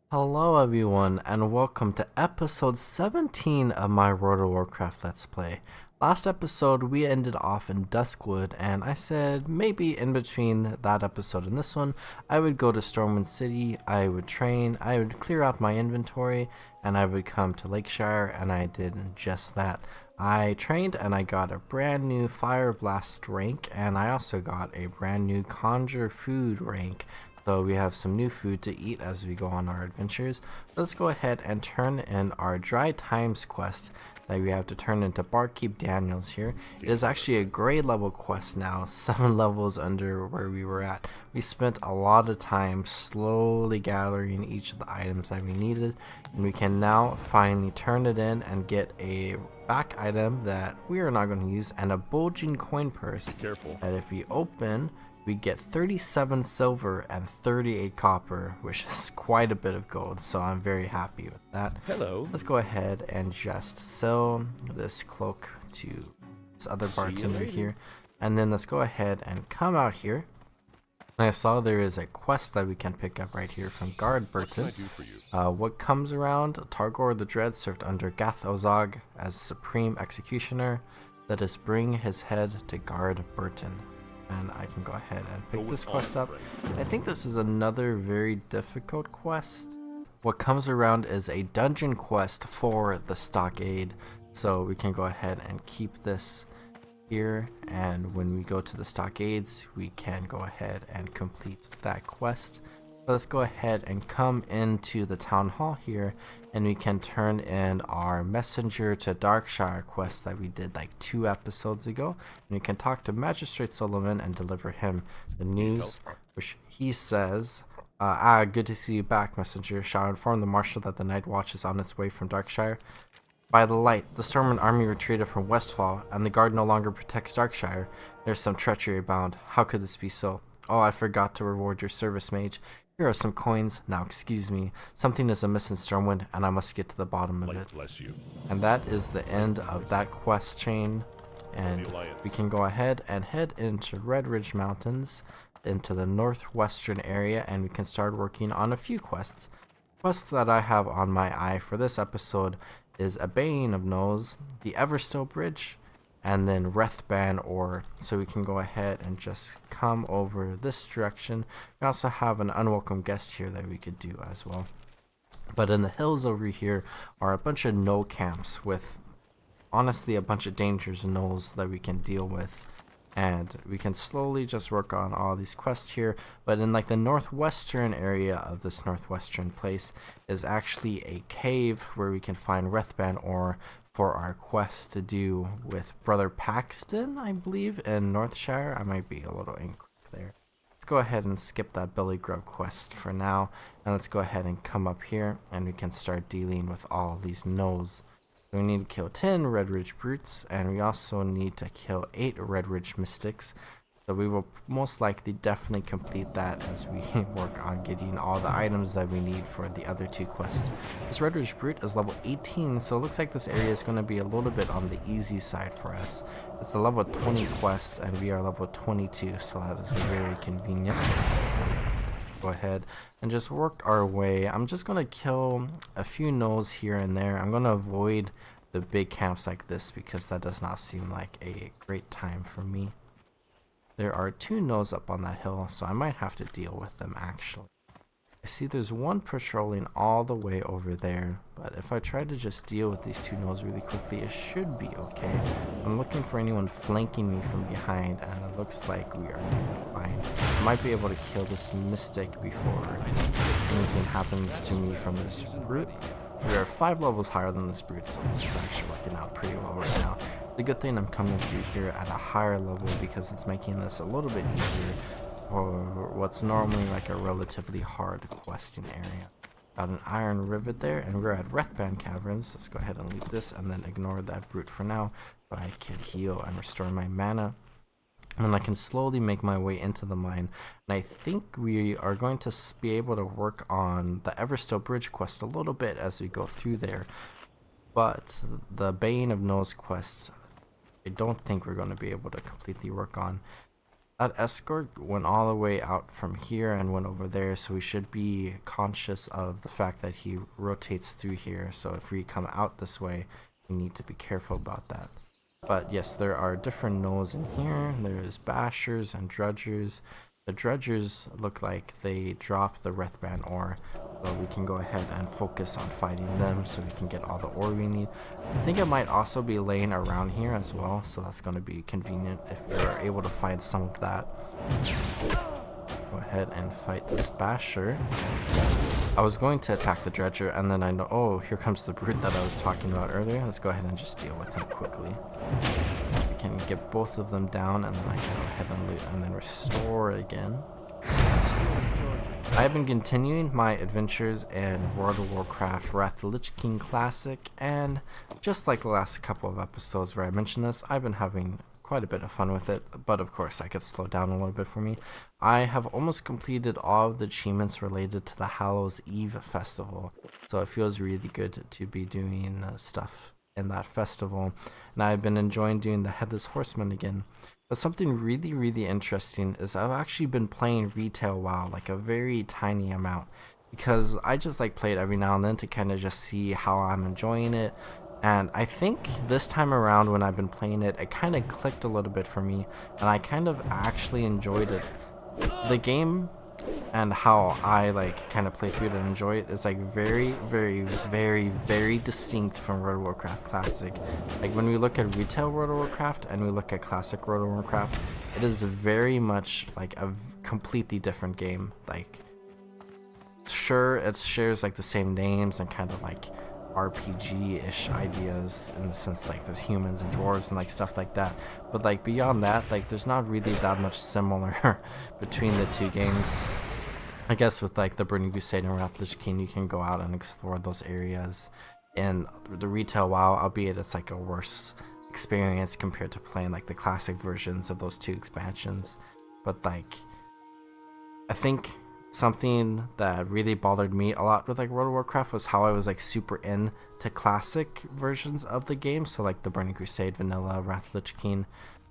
Hello everyone and welcome to episode 17 of my World of Warcraft Let's Play. Last episode we ended off in Duskwood and I said maybe in between that episode and this one I would go to Stormwind City, I would train, I would clear out my inventory, and I would come to Lakeshire, and I did just that. I trained and I got a brand new Fire Blast rank, and I also got a brand new Conjure Food rank. So we have some new food to eat as we go on our adventures. Let's go ahead and turn in our Dry Times quest that we have to turn into Barkeep Daniels here. It is actually a grade level quest now, 7 levels under where we were at. We spent a lot of time slowly gathering each of the items that we needed, and we can now finally turn it in and get a back item that we are not going to use, and a bulging coin purse. Careful. That if we open, we get 37 silver and 38 copper, which is quite a bit of gold, so I'm very happy with that. Hello. Let's go ahead and just sell this cloak to this other bartender here, and then let's go ahead and come out here. And I saw there is a quest that we can pick up right here from Guard Burton. What can I do for you? What comes around? Targor the Dread served under Gath Ozog as Supreme Executioner. Let us bring his head to Guard Burton. And I can go ahead and pick this quest up. I think this is another very difficult quest. What comes around is a dungeon quest for the Stockade, so we can go ahead and keep this here, and when we go to the Stockades we can go ahead and complete that quest. But let's go ahead and come into the town hall here, and we can turn in our Messenger to Darkshire quest that we did like 2 episodes ago, and we can talk to Magistrate Solomon and deliver him the news, which he says, good to see you back, Messenger. Shall I inform the Marshal that the Night Watch is on its way from Darkshire? By the light, the Stormwind army retreated from Westfall, and the guard no longer protects Darkshire. There's some treachery abound. How could this be so? Oh, I forgot to reward your service, mage. Here are some coins. Now, excuse me. Something is amiss in Stormwind, and I must get to the bottom of it. Bless you. And that is the end of that quest chain. And we can go ahead and head into Redridge Mountains, into the northwestern area, and we can start working on a few quests. Quests that I have on my eye for this episode is a Bane of Gnolls, the Everstill Bridge, and then Rethban Ore. So we can go ahead and just come over this direction. We also have an unwelcome guest here that we could do as well. But in the hills over here are a bunch of gnoll camps with honestly a bunch of dangers and gnolls that we can deal with. And we can slowly just work on all these quests here. But in like the northwestern area of this northwestern place is actually a cave where we can find Rethban Ore for our quest to do with Brother Paxton, I believe, in Northshire. I might be a little incorrect there. Let's go ahead and skip that Belly Grub quest for now, and let's go ahead and come up here and we can start dealing with all these gnolls. So we need to kill 10 Redridge Brutes, and we also need to kill 8 Redridge Mystics. So we will most likely definitely complete that as we work on getting all the items that we need for the other 2 quests. This Redridge Brute is level 18, so it looks like this area is going to be a little bit on the easy side for us. It's a level 20 quest, and we are level 22, so that is very convenient. Go ahead and just work our way. I'm just going to kill a few gnolls here and there. I'm going to avoid the big camps like this because that does not seem like a great time for me. There are 2 gnolls up on that hill, so I might have to deal with them actually. I see there's one patrolling all the way over there, but if I try to just deal with these 2 gnolls really quickly, it should be okay. I'm looking for anyone flanking me from behind, and it looks like we are doing fine. I might be able to kill this mystic before anything happens to me from this brute. We are 5 levels higher than this brute, so this is actually working out pretty well right now. The good thing I'm coming through here at a higher level because it's making this a little bit easier for what's normally like a relatively hard questing area. Got an iron rivet there, and we're at Rethban Caverns. Let's go ahead and leave this and then ignore that brute for now so I can heal and restore my mana. And I can slowly make my way into the mine, and I think we are going to be able to work on the Everstill Bridge quest a little bit as we go through there. But the Bane of Gnolls quests, I don't think we're going to be able to completely work on. That escort went all the way out from here and went over there, so we should be conscious of the fact that he rotates through here. So if we come out this way, we need to be careful about that. But yes, there are different gnolls in here. There's bashers and drudgers. The drudgers look like they drop the Rethban ore, so we can go ahead and focus on fighting them so we can get all the ore we need. I think it might also be laying around here as well, so that's going to be convenient if we're able to find some of that. Go ahead and fight this basher. I was going to attack the dredger, and then I know, oh, here comes the brute that I was talking about earlier. Let's go ahead and just deal with him quickly. We can get both of them down, and then I can go ahead and loot and then restore again. I've been continuing my adventures in World of Warcraft Wrath of the Lich King Classic, and just like the last couple of episodes where I mentioned this, I've been having quite a bit of fun with it, but of course I could slow down a little bit for me. I have almost completed all of the achievements related to the Hallows Eve festival, so it feels really good to be doing stuff in that festival, and I've been enjoying doing the Headless Horseman again. But something really interesting is I've actually been playing retail WoW, like a very tiny amount, because I just like play it every now and then to kind of just see how I'm enjoying it. And I think this time around when I've been playing it, it kind of clicked a little bit for me, and I kind of actually enjoyed it. The game and how I like kind of play through it and enjoy it is like very distinct from World of Warcraft Classic. Like when we look at retail World of Warcraft and we look at classic World of Warcraft, it is very much like a completely different game. Like sure, it shares like the same names and kind of like RPG-ish ideas in the sense like there's humans and dwarves and like stuff like that, but like beyond that, like there's not really that much similar between the two games. I guess with like the Burning Crusade and Wrath of the Lich King, you can go out and explore those areas in the retail WoW, albeit it's like a worse experience compared to playing like the classic versions of those two expansions. But like I think something that really bothered me a lot with like World of Warcraft was how I was like super into classic versions of the game, so like the Burning Crusade, Vanilla, Wrath of the Lich King,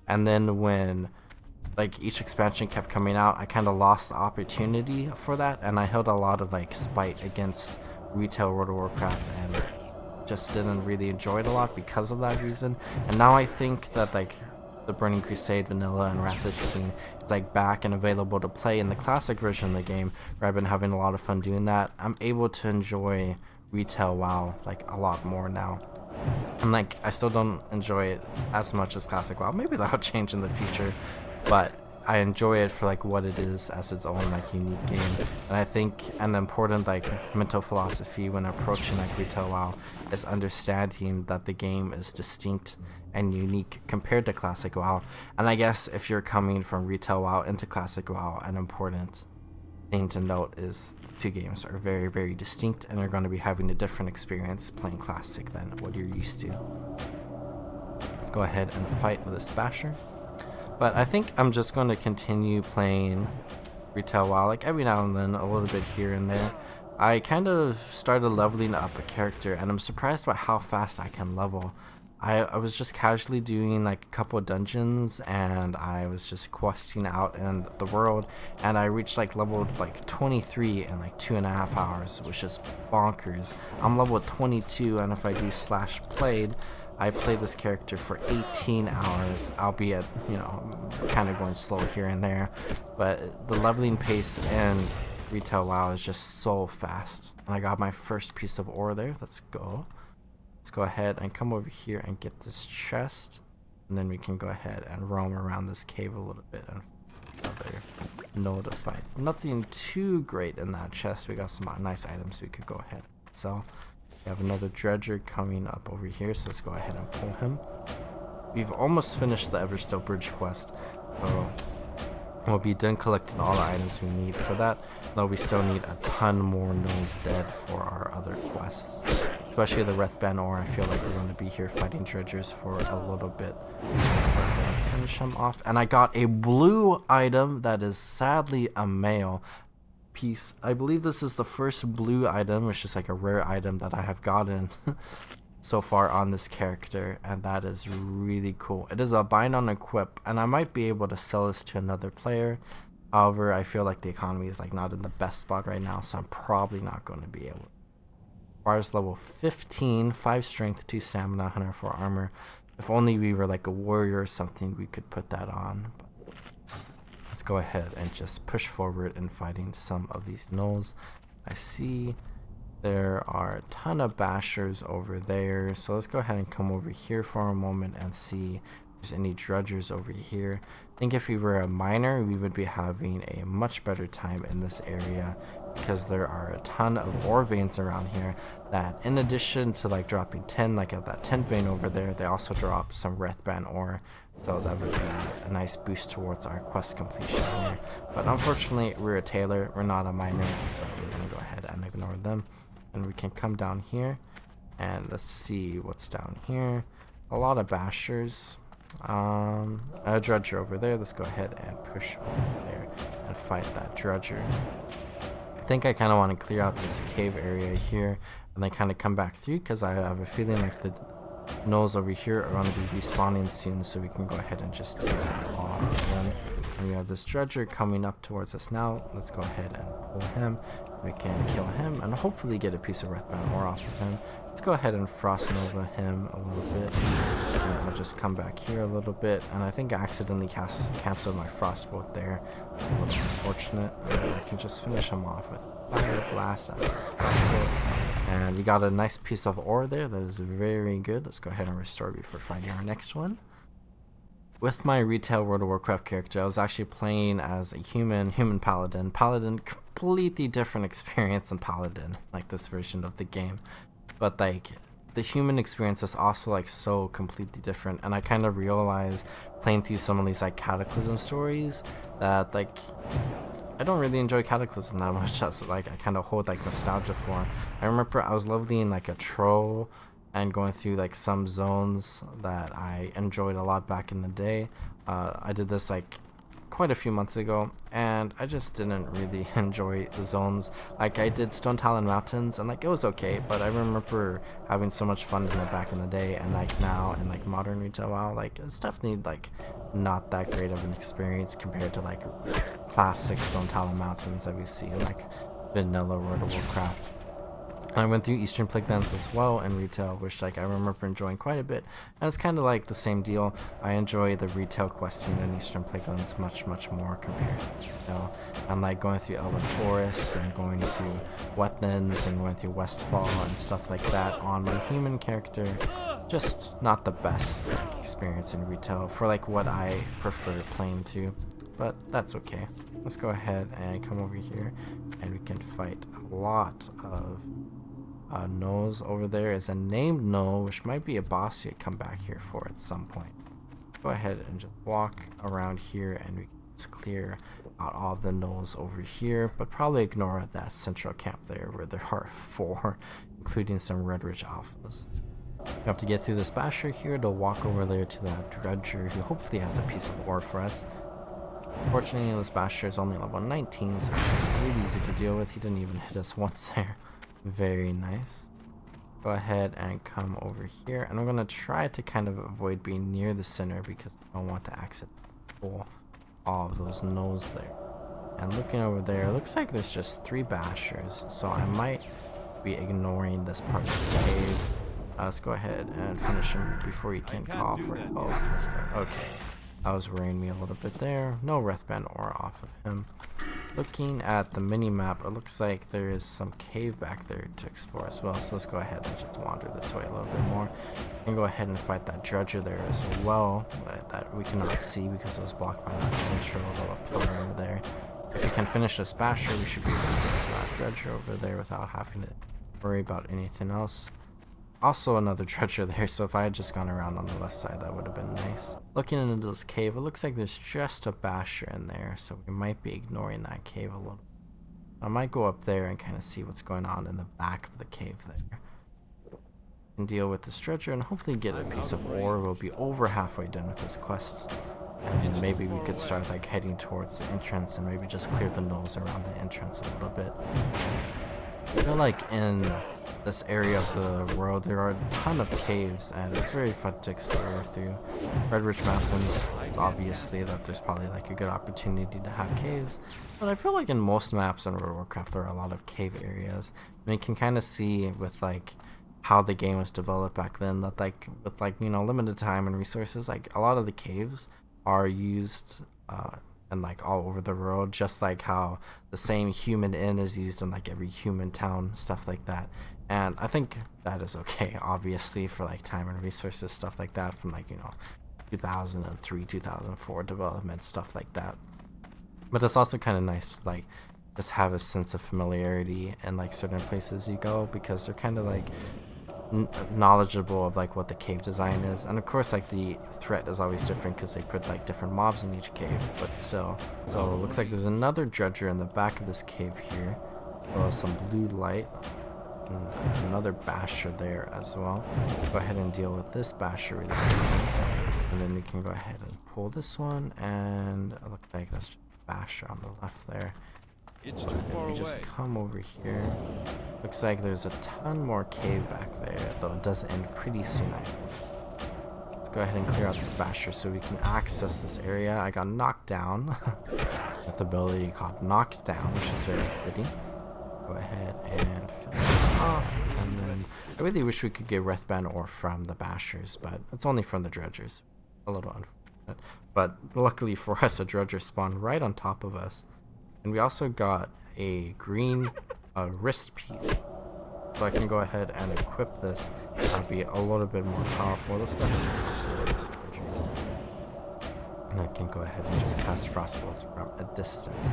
and then when like each expansion kept coming out, I kind of lost the opportunity for that, and I held a lot of like spite against retail World of Warcraft and just didn't really enjoy it a lot because of that reason. And now I think that like the Burning Crusade, Vanilla, and Wrath of the Lich King is like back and available to play in the classic version of the game, where I've been having a lot of fun doing that. I'm able to enjoy retail WoW like a lot more now. And like I still don't enjoy it as much as classic WoW. Maybe that'll change in the future, but I enjoy it for like what it is as its own like unique game. And I think an important like mental philosophy when approaching like retail WoW is understanding that the game is distinct and unique compared to classic WoW. And I guess if you're coming from retail WoW into classic WoW, an important thing to note is the two games are very distinct, and you're going to be having a different experience playing classic than what you're used to. Let's go ahead and fight with this basher. But I think I'm just going to continue playing retail WoW, like every now and then, a little bit here and there. I kind of started leveling up a character, and I'm surprised by how fast I can level. I was just casually doing like a couple of dungeons, and I was just questing out in the world, and I reached like level like 23 in like 2.5 hours, which is bonkers. I'm level 22, and if I do /played, I played this character for 18 hours, albeit, you know, kind of going slow here and there, but the leveling pace in retail WoW is just so fast. And I got my first piece of ore there. Let's go. Let's go ahead and come over here and get this chest, and then we can go ahead and roam around this cave a little bit and another node to fight. Nothing too great in that chest. We got some nice items we could go ahead and sell. We have another dredger coming up over here, so let's go ahead and pull him. We've almost finished the Everstill Bridge quest, so we'll be done collecting all the items we need for that, though we still need a ton more gnolls dead for our other quests, especially the Rethban ore. I feel like we're going to be here fighting dredgers for a little bit. Finish him off, and I got a blue item that is sadly a male piece. I believe this is the first blue item, which is like a rare item that I have gotten so far on this character, and that is really cool. It is a bind on equip, and I might be able to sell this to another player. However, I feel like the economy is like not in the best spot right now, so I'm probably not going to be able. Requires level 15, 5 strength, 2 stamina, 104 armor. If only we were like a warrior or something, we could put that on. But let's go ahead and just push forward in fighting some of these gnolls. I see there are a ton of bashers over there, so let's go ahead and come over here for a moment and see if there's any drudgers over here. I think if we were a miner, we would be having a much better time in this area, because there are a ton of ore veins around here that, in addition to like dropping 10, like at that 10 vein over there, they also drop some Rethban ore, so that would be a nice boost towards our quest completion here. But unfortunately, we're a tailor, we're not a miner, so we're gonna go ahead and ignore them. And we can come down here and let's see what's down here. A lot of bashers, a drudger over there. Let's go ahead and push over there and fight that drudger. I think I kind of want to clear out this cave area here and then kind of come back through, because I have a feeling like the gnolls over here are going to be respawning soon, so we can go ahead and just take all of them. And we have this drudger coming up towards us now. Let's go ahead and pull him. We can kill him and hopefully get a piece of Rethban ore off of him. Let's go ahead and frost nova him a little bit. And I'll just come back here a little bit. And I think I accidentally canceled my frostbolt there. A little unfortunate. And I can just finish him off with fire blast after frostbolt. And we got a nice piece of ore there. That is very good. Let's go ahead and restore before fighting our next one. With my retail World of Warcraft character, I was actually playing as a human paladin. Paladin, completely different experience than paladin, like this version of the game. But like the human experience is also like so completely different, and I kind of realized playing through some of these like Cataclysm stories that like I don't really enjoy Cataclysm that much. That's like I kind of hold like nostalgia for. I remember I was leveling like a troll and going through like some zones that I enjoyed a lot back in the day. I did this like quite a few months ago, and I just didn't really enjoy the zones. Like I did Stone Talon Mountains, and like it was okay, but I remember having so much fun in it back in the day, and like now in like modern retail WoW, like it's definitely like not that great of an experience compared to like classic Stone Talon Mountains that we see in like vanilla World of Warcraft. I went through Eastern Plaguelands as well in retail, which like I remember enjoying quite a bit, and it's kind of like the same deal. I enjoy the retail questing in Eastern Plaguelands much more compared to retail. I'm like going through Elven Forests and going through Wetlands and going through Westfall and stuff like that on my human character. Just not the best like, experience in retail for like what I prefer playing through, but that's okay. Let's go ahead and come over here and we can fight a lot of gnolls. Over there is a named gnoll, which might be a boss you come back here for at some point. Go ahead and just walk around here and we can just clear out all the gnolls over here, but probably ignore that central camp there where there are 4, including some Redridge alphas. We have to get through this basher here to walk over there to that drudger who hopefully has a piece of ore for us. Fortunately, this basher is only level 19, so it's really easy to deal with. He didn't even hit us once there. Very nice. Go ahead and come over here, and I'm going to try to kind of avoid being near the center because I don't want to accidentally pull all of those gnolls there. And looking over there, it looks like there's just 3 bashers, so I might be ignoring this part of the cave. Let's go ahead and finish him before he can call for help. Let's go. Okay. That was worrying me a little bit there. No Rethban ore off of him. Looking at the mini-map, it looks like there is some cave back there to explore as well. So let's go ahead and just wander this way a little bit more. And go ahead and fight that drudger there as well. That we cannot see because it was blocked by that central little pillar over there. If we can finish this basher, we should be able to get that drudger over there without having to worry about anything else. Also another drudger there, so if I had just gone around on the left side, that would have been nice. Looking into this cave, it looks like there's just a basher in there, so we might be ignoring that cave a little. I might go up there and kind of see what's going on in the back of the cave there. And deal with this drudger and hopefully get a piece of ore. We'll be over halfway done with this quest. And then maybe we could start like heading towards the entrance and maybe just clear the gnolls around the entrance a little bit. I feel like in this area of the world, there are a ton of caves, and it's very fun to explore through. Redridge Mountains, it's obviously that there's probably like a good opportunity to have caves, but I feel like in most maps in World of Warcraft there are a lot of cave areas. And you can kind of see with like how the game was developed back then that like with like, you know, limited time and resources, like a lot of the caves are used and like all over the world, just like how the same human inn is used in like every human town, stuff like that. And I think that is okay, obviously, for like time and resources, stuff like that, from like, you know, 2003 2004 development, stuff like that. But it's also kind of nice to like just have a sense of familiarity in like certain places you go, because they're kind of like knowledgeable of like what the cave design is. And of course like the threat is always different because they put like different mobs in each cave, but still. So it looks like there's another dredger in the back of this cave here, as well as some blue light and another basher there as well. Go ahead and deal with this basher really quickly, and then we can go ahead and pull this one, and it looks like that's just a basher on the left there. It's too far If we just away. come over here, looks like there's a ton more cave back there, though it does end pretty soon, I think. Let's go ahead and clear out this basher so we can access this area. I got knocked down with the ability called knocked down, which is very fitting. Go ahead and finish this off, and then I really wish we could get Rethban ore from the bashers, but it's only from the dredgers. A little unfortunate, but luckily for us, a dredger spawned right on top of us. And we also got a green wrist piece, so I can go ahead and equip this and be a little bit more powerful. Let's go ahead and first load this dredger. And I can go ahead and just cast frostbolts from a distance.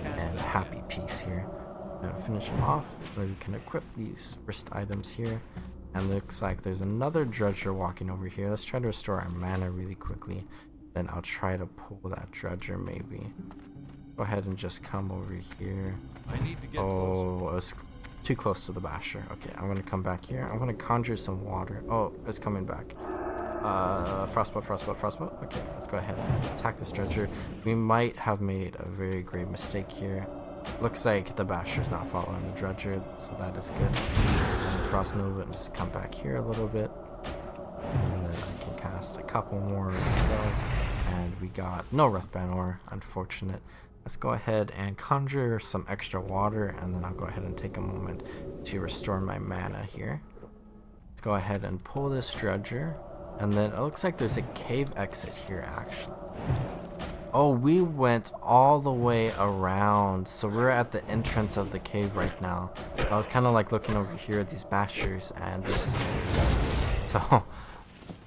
And a happy piece here. And finish him off. Then we can equip these wrist items here. And looks like there's another dredger walking over here. Let's try to restore our mana really quickly. Then I'll try to pull that dredger maybe. Go ahead and just come over here. I need to get Oh, it was too close to the basher. Okay, I'm gonna come back here. I'm gonna conjure some water. Oh, it's coming back. Frostbolt, frostbolt, frostbolt. Okay, let's go ahead and attack this dredger. We might have made a very grave mistake here. Looks like the basher's not following the dredger, so that is good. And Frost Nova and just come back here a little bit. And then I can cast a couple more spells. And we got no Rethban ore, unfortunate. Let's go ahead and conjure some extra water, and then I'll go ahead and take a moment to restore my mana here. Let's go ahead and pull this dredger, and then it looks like there's a cave exit here actually. Oh, we went all the way around, so we're at the entrance of the cave right now. I was kind of like looking over here at these bashers, and this so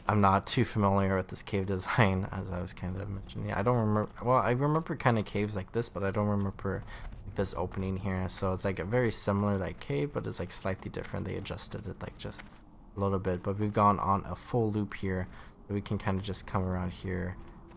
I'm not too familiar with this cave design, as I was kind of mentioning. I don't remember, well, I remember kind of caves like this, but I don't remember this opening here. So it's like a very similar like cave, but it's like slightly different. They adjusted it like just a little bit, but we've gone on a full loop here, so we can kind of just come around here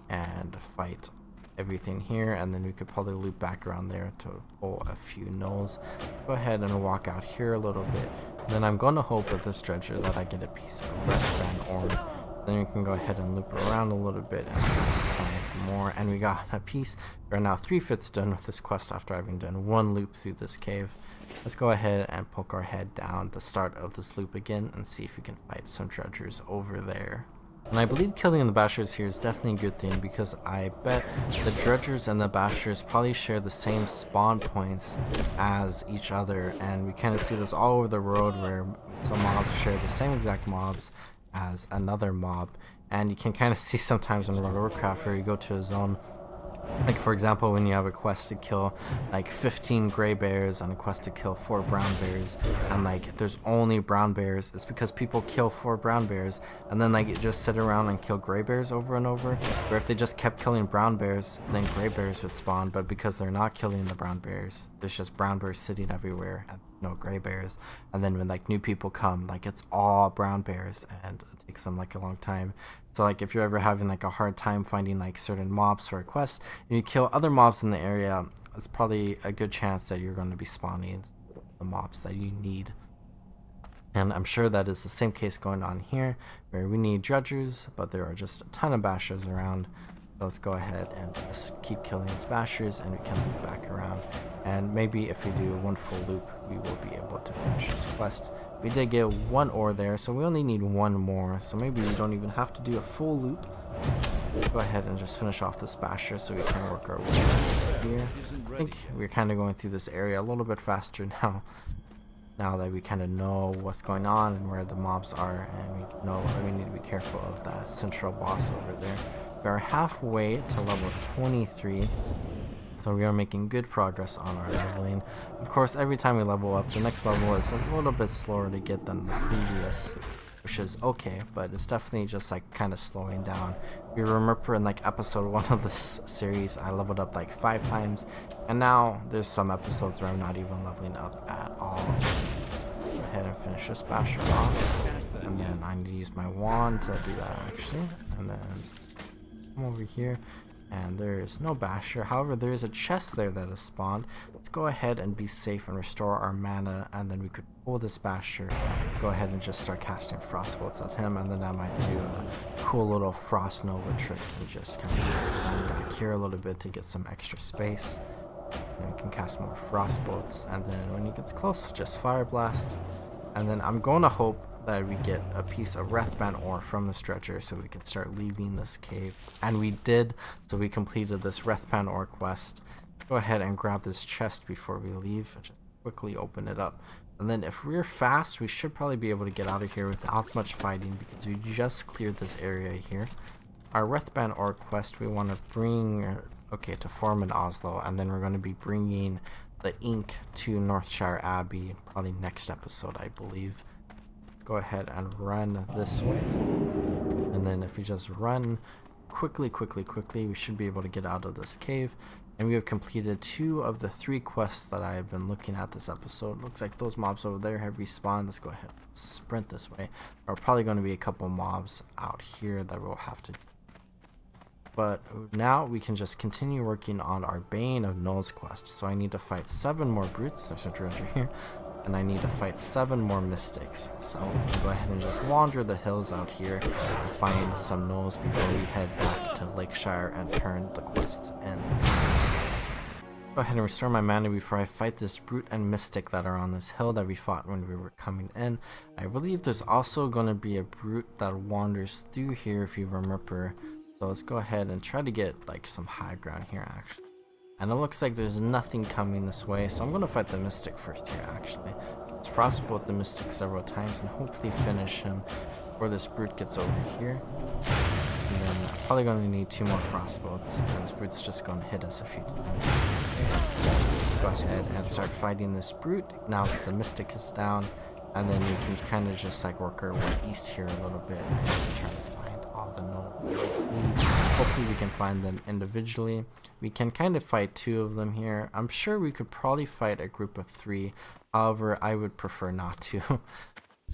and fight everything here, and then we could probably loop back around there to pull a few gnolls. Go ahead and walk out here a little bit, and then I'm going to hope with this dredger that I get a piece of Rethban ore. Then we can go ahead and loop around a little bit and try to find more, and we got a piece. We're now 3/5 done with this quest after having done one loop through this cave. Let's go ahead and poke our head down the start of this loop again and see if we can fight some dredgers over there. And I believe killing the bashers here is definitely a good thing, because I bet the dredgers and the bashers probably share the same spawn points as each other, and we kind of see this all over the world where some mobs share the same exact mobs as another mob. And you can kind of see sometimes in World of Warcraft where you go to a zone, like for example when you have a quest to kill like 15 gray bears and a quest to kill 4 brown bears, and like there's only brown bears, it's because people kill 4 brown bears and then like just sit around and kill gray bears over and over. Or if they just kept killing brown bears, then gray bears would spawn, but because they're not killing the brown bears, there's just brown bears sitting everywhere and no gray bears. And then when like new people come, like it's all brown bears, and it takes them like a long time. So like if you're ever having like a hard time finding like certain mobs for a quest, and you kill other mobs in the area, it's probably a good chance that you're going to be spawning the mobs that you need. And I'm sure that is the same case going on here, where we need dredgers, but there are just a ton of bashers around. So let's go ahead and just keep killing these bashers, and we can loop back around. And maybe if we do one full loop, we will be able to finish this quest. We did get 1 ore there, so we only need 1 more. So maybe we don't even have to do a full loop. Go ahead and just finish off this basher so we can work our way here. I think we're kind of going through this area a little bit faster now. Now that we kind of know what's going on and where the mobs are, and we know we need to be careful of that central boss over there. We are halfway to level 23, so we are making good progress on our leveling. Of course, every time we level up, the next level is a little bit slower to get than the previous, which is okay, but it's definitely just like kind of slowing down. You remember in like episode 1 of this series, I leveled up like 5 times, and now there's some episodes where I'm not even leveling up at all. Go ahead and finish this basher off, and then I need to use my wand to do that actually, and then come over here. And there's no basher, however there is a chest there that is spawned. Let's go ahead and be safe and restore our mana, and then we could pull this basher. Let's go ahead and just start casting frost bolts at him, and then I might do a cool little frost nova trick and just kind of run back here a little bit to get some extra space. Then we can cast more frost bolts, and then when he gets close, just fire blast. And then I'm going to hope that we get a piece of Rethban ore from the stretcher so we can start leaving this cave. And we did, so we completed this Rethban ore quest. Go ahead and grab this chest before we leave. Just quickly open it up. And then if we're fast, we should probably be able to get out of here without much fighting because we just cleared this area here. Our Rethban ore quest, we want to bring, okay, to Foreman Oslo, and then we're going to be bringing the ink to Northshire Abbey probably next episode, I believe. Go ahead and run this way, and then if we just run quickly, we should be able to get out of this cave. And we have completed 2 of the 3 quests that I have been looking at this episode. Looks like those mobs over there have respawned. Let's go ahead and sprint this way. There are probably going to be a couple mobs out here that we'll have to do. But now we can just continue working on our Bane of Gnolls quest. So I need to fight 7 more brutes. There's a treasure here. And I need to fight 7 more mystics. So we can go ahead and just wander the hills out here and find some gnolls before we head back to Lakeshire and turn the quests in. Go ahead and restore my mana before I fight this brute and mystic that are on this hill that we fought when we were coming in. I believe there's also going to be a brute that wanders through here if you remember. So let's go ahead and try to get like some high ground here actually. And it looks like there's nothing coming this way, so I'm going to fight the Mystic first here, actually. Let's Frostbolt the Mystic several times and hopefully finish him before this brute gets over here. And then I'm probably going to need 2 more Frostbolts, and this brute's just going to hit us a few times. Let's go ahead and start fighting this brute now that the Mystic is down, and then we can kind of just like work our way east here a little bit and try to find all the gnolls. Hopefully we can find them individually. We can kind of fight 2 of them here. I'm sure we could probably fight a group of 3. However, I would prefer not to.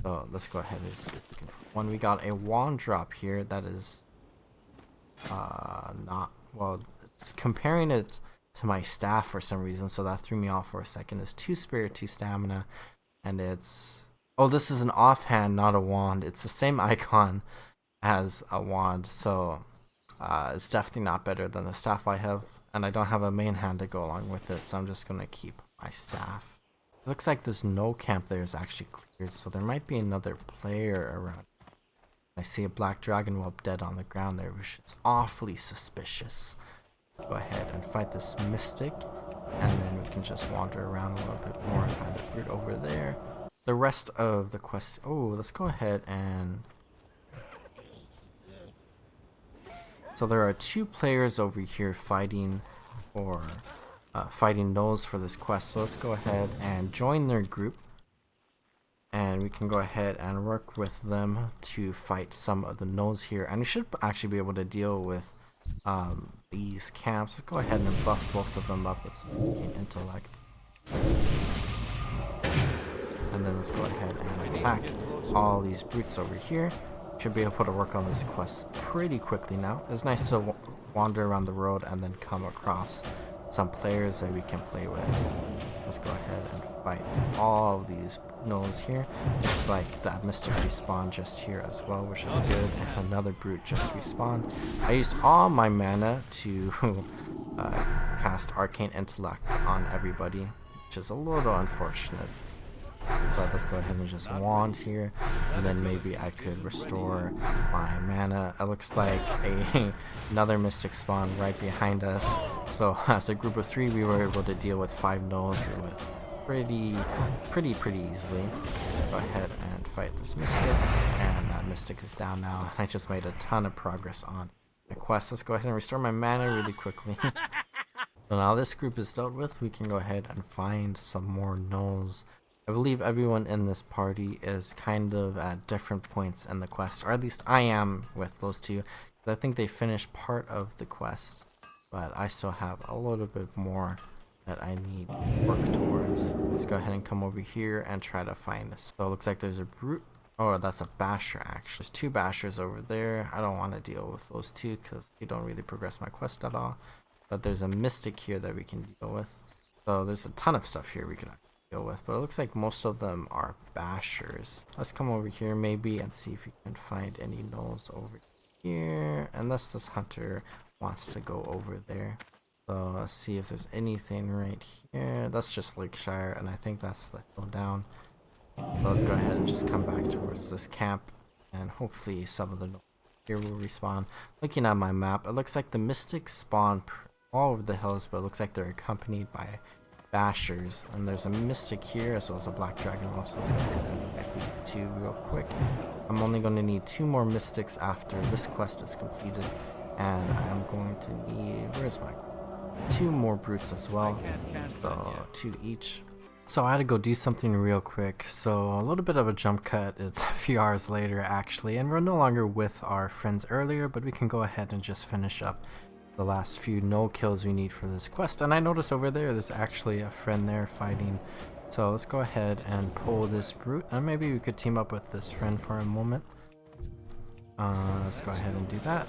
So let's go ahead and see if we can find one. We got a wand drop here that is not, well, it's comparing it to my staff for some reason, so that threw me off for a second. It's 2 spirit, 2 stamina, and it's, oh, this is an offhand, not a wand. It's the same icon as a wand, so it's definitely not better than the staff I have, and I don't have a main hand to go along with it, so I'm just gonna keep my staff. It looks like this no camp there is actually cleared, so there might be another player around. I see a black dragon whelp dead on the ground there, which is awfully suspicious. Go ahead and fight this mystic, and then we can just wander around a little bit more and find a brute over there. The rest of the quest, oh, let's go ahead and, so there are 2 players over here fighting, or fighting gnolls for this quest. So let's go ahead and join their group, and we can go ahead and work with them to fight some of the gnolls here. And we should actually be able to deal with these camps. Let's go ahead and buff both of them up with some intellect. And then let's go ahead and attack all these brutes over here. Should be able to work on this quest pretty quickly now. It's nice to wander around the road and then come across some players that we can play with. Let's go ahead and fight all of these gnolls here. Looks like that mystic respawned just here as well, which is good. And another brute just respawned. I used all my mana to cast Arcane Intellect on everybody, which is a little unfortunate. But let's go ahead and just wand here, and then maybe I could restore my mana. It looks like another mystic spawn right behind us. So as a group of 3, we were able to deal with 5 gnolls with pretty easily. Go ahead and fight this mystic, and that mystic is down now. I just made a ton of progress on my quest. Let's go ahead and restore my mana really quickly. So now this group is dealt with, we can go ahead and find some more gnolls. I believe everyone in this party is kind of at different points in the quest, or at least I am with those two. I think they finished part of the quest, but I still have a little bit more that I need to work towards. So let's go ahead and come over here and try to find this. So it looks like there's a brute. Oh, that's a basher actually. There's 2 bashers over there. I don't want to deal with those 2 because they don't really progress my quest at all. But there's a mystic here that we can deal with. So there's a ton of stuff here we can deal with, but it looks like most of them are bashers. Let's come over here maybe and see if we can find any gnolls over here, unless this hunter wants to go over there. So let's see if there's anything right here. That's just Lakeshire, and I think that's the hill down. So let's go ahead and just come back towards this camp, and hopefully some of the gnolls here will respawn. Looking at my map, it looks like the mystics spawn all over the hills, but it looks like they're accompanied by bashers, and there's a mystic here as well as a black dragon wolf. So let's go ahead and fight these 2 real quick. I'm only going to need 2 more mystics after this quest is completed, and I'm going to need, where's my 2 more brutes as well, so 2 each. So I had to go do something real quick, so a little bit of a jump cut. It's a few hours later actually, and we're no longer with our friends earlier, but we can go ahead and just finish up the last few gnoll kills we need for this quest. And I notice over there's actually a friend there fighting, so let's go ahead and pull this brute, and maybe we could team up with this friend for a moment. Let's go ahead and do that,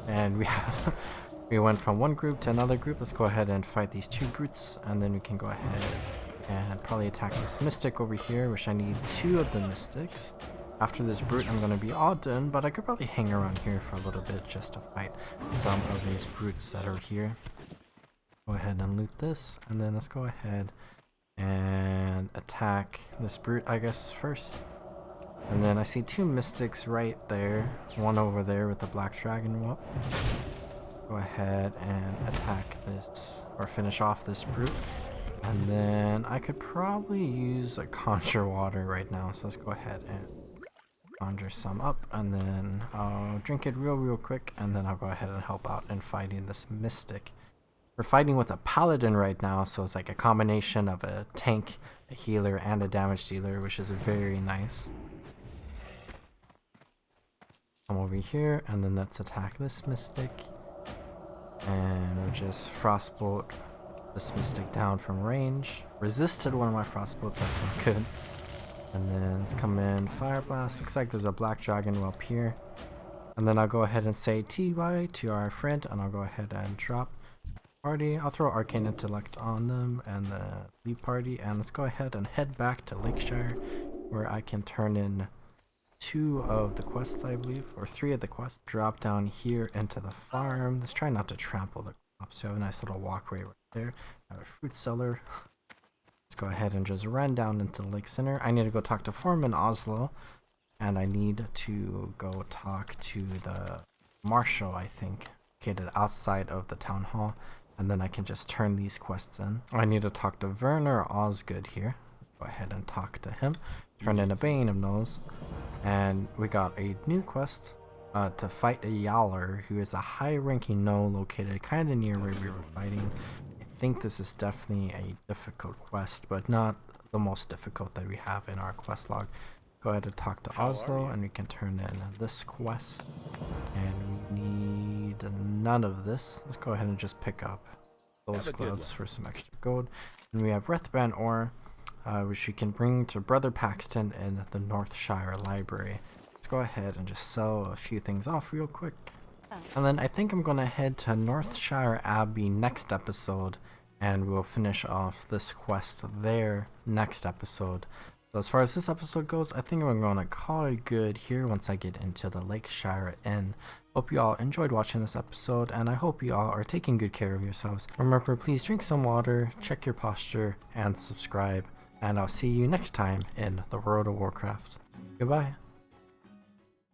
and we went from one group to another group. Let's go ahead and fight these 2 brutes, and then we can go ahead and probably attack this mystic over here, which I need 2 of the mystics. After this brute, I'm going to be all done, but I could probably hang around here for a little bit just to fight some of these brutes that are here. Go ahead and loot this, and then let's go ahead and attack this brute, I guess, first. And then I see 2 mystics right there, one over there with the black dragon whoop. Go ahead and attack this, or finish off this brute. And then I could probably use a conjure water right now, so let's go ahead and conjure some up, and then I'll drink it real quick, and then I'll go ahead and help out in fighting this mystic. We're fighting with a paladin right now, so it's like a combination of a tank, a healer, and a damage dealer, which is very nice. Come over here, and then let's attack this mystic, and we'll just frostbolt this mystic down from range. Resisted one of my frostbolts, that's not good. And then let's come in, fire blast. Looks like there's a black dragon up here. And then I'll go ahead and say TY to our friend, and I'll go ahead and drop party. I'll throw arcane intellect on them and the lead party, and let's go ahead and head back to Lakeshire, where I can turn in 2 of the quests, I believe, or 3 of the quests. Drop down here into the farm. Let's try not to trample the crops. So I have a nice little walkway right there. I have a fruit cellar. Let's go ahead and just run down into Lake Center. I need to go talk to Foreman Oslo, and I need to go talk to the marshal, I think, located outside of the town hall, and then I can just turn these quests in. I need to talk to Werner Osgood here. Let's go ahead and talk to him. Turn in a Bane of Gnolls, and we got a new quest to fight a Yowler, who is a high-ranking gnoll located kind of near where we were fighting. I think this is definitely a difficult quest, but not the most difficult that we have in our quest log. Go ahead and talk to Oslo, and we can turn in this quest. And we need none of this. Let's go ahead and just pick up those gloves for some extra gold. And we have Rethban ore, which we can bring to Brother Paxton in the Northshire Library. Let's go ahead and just sell a few things off real quick. And then I think I'm going to head to Northshire Abbey next episode, and we'll finish off this quest there next episode. So as far as this episode goes, I think I'm going to call it good here once I get into the Lakeshire Inn. Hope you all enjoyed watching this episode, and I hope you all are taking good care of yourselves. Remember, please drink some water, check your posture, and subscribe. and I'll see you next time in the World of Warcraft. Goodbye.